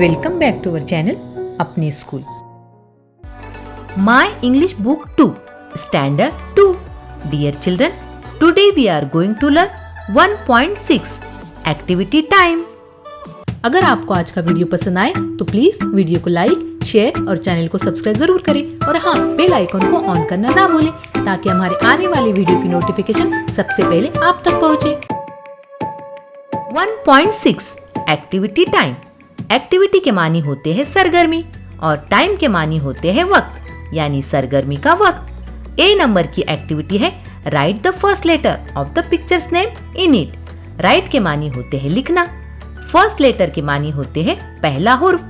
Welcome back to our channel अपनी school. My English Book 2 Standard 2 Dear children, today we are going to learn 1.6 Activity Time। अगर आपको आज का video पसंद आए तो प्लीज वीडियो को लाइक, शेयर और चैनल को सब्सक्राइब जरूर करें और हाँ, बेल आइकन को ऑन करना ना भूलें ताकि हमारे आने वाले वीडियो की नोटिफिकेशन सबसे पहले आप तक पहुंचे। 1.6 एक्टिविटी टाइम। एक्टिविटी के मानी होते हैं सरगर्मी और टाइम के मानी होते हैं वक्त, यानी सरगर्मी का वक्त। ए नंबर की एक्टिविटी है write the first letter of the pictures name in it. Write के मानी होते हैं लिखना, फर्स्ट लेटर के मानी होते हैं पहला हुर्फ,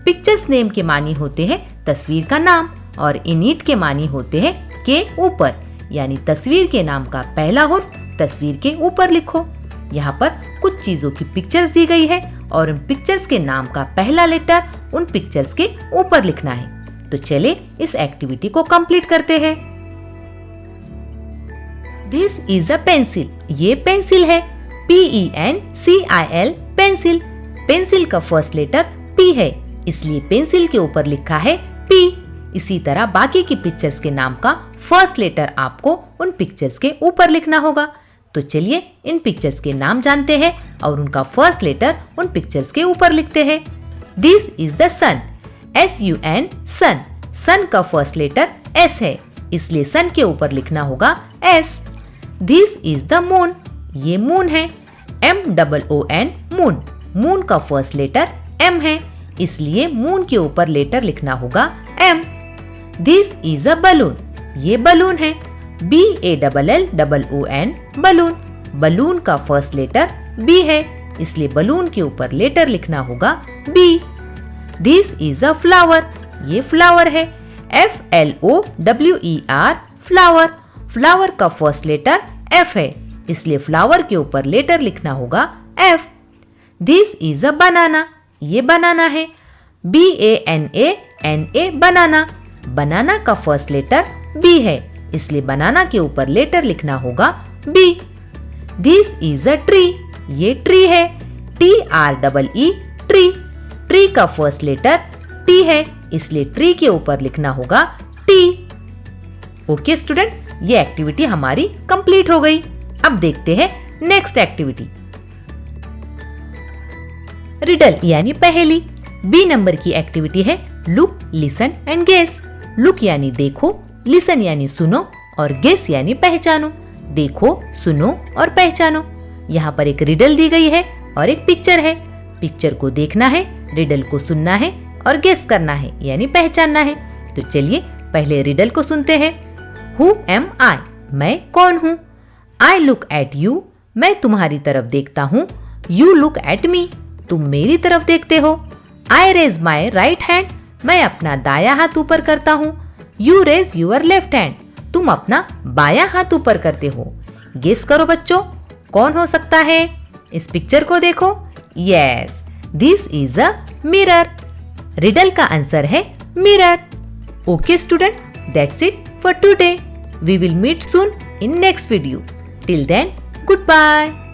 पिक्चर्स नेम के मानी होते हैं तस्वीर का नाम और इन इट के मानी होते हैं के ऊपर, यानी तस्वीर के नाम का पहला हुर्फ तस्वीर के ऊपर लिखो। यहाँ पर कुछ चीजों की पिक्चर्स दी गई है और उन पिक्चर्स के नाम का पहला लेटर उन पिक्चर्स के ऊपर लिखना है। तो चले इस एक्टिविटी को कंप्लीट करते हैं। This is a pencil. ये पेंसिल है, PENCIL पेंसिल। पेंसिल का फर्स्ट लेटर P है, इसलिए पेंसिल के ऊपर लिखा है P। इसी तरह बाकी की पिक्चर्स के नाम का फर्स्ट लेटर आपको उन पिक्चर्स के ऊपर लिखना होगा। तो चलिए इन पिक्चर्स के नाम जानते हैं और उनका फर्स्ट लेटर उन पिक्चर्स के ऊपर लिखते हैं। This is the sun, SUN sun. Sun का फर्स्ट लेटर S है, इसलिए सन के ऊपर लिखना होगा S। This is the moon. ये मून है, MOON मून। मून का फर्स्ट लेटर M है, इसलिए मून के ऊपर लेटर लिखना होगा M। This is a balloon. ये बलून है, BALLOON बलून। बलून का फर्स्ट लेटर B है, इसलिए बलून के ऊपर लेटर लिखना होगा B। This is a flower. ये फ्लावर है, FLOWER फ्लावर। फ्लावर का फर्स्ट लेटर F है, इसलिए फ्लावर के ऊपर लेटर लिखना होगा F। दिस इज अ बनाना। ये बनाना है, BANANA बनाना। बनाना का फर्स्ट लेटर B है, इसलिए बनाना के ऊपर लेटर लिखना होगा B। This is a tree. ये ट्री है, TREE ट्री। ट्री का फर्स्ट लेटर T है, इसलिए ट्री के ऊपर लिखना होगा T। ओके स्टूडेंट, ये एक्टिविटी हमारी कंप्लीट हो गई। अब देखते हैं नेक्स्ट एक्टिविटी। रिडल यानी पहेली। B नंबर की एक्टिविटी है look, listen and guess. Look यानी देखो, लिसन यानी सुनो और गेस यानी पहचानो। देखो, सुनो और पहचानो। यहाँ पर एक रिडल दी गई है और एक पिक्चर है। पिक्चर को देखना है, रिडल को सुनना है और गेस करना है, यानी पहचानना है। तो चलिए पहले रिडल को सुनते हैं। Who am I? मैं कौन हूँ? I look at you। मैं तुम्हारी तरफ देखता हूँ। You look at me। तुम मेरी तरफ देखते हो। I raise my right hand। मैं अपना दाया हाथ ऊपर करता हूँ। You raise your left hand। तुम अपना बाया हाथ ऊपर करते हो। गेस करो बच्चों, कौन हो सकता है? इस पिक्चर को देखो। Yes, this is a mirror. Riddle का आंसर है mirror. Okay student, that's it for today. We will meet soon in next video. Till then, good bye.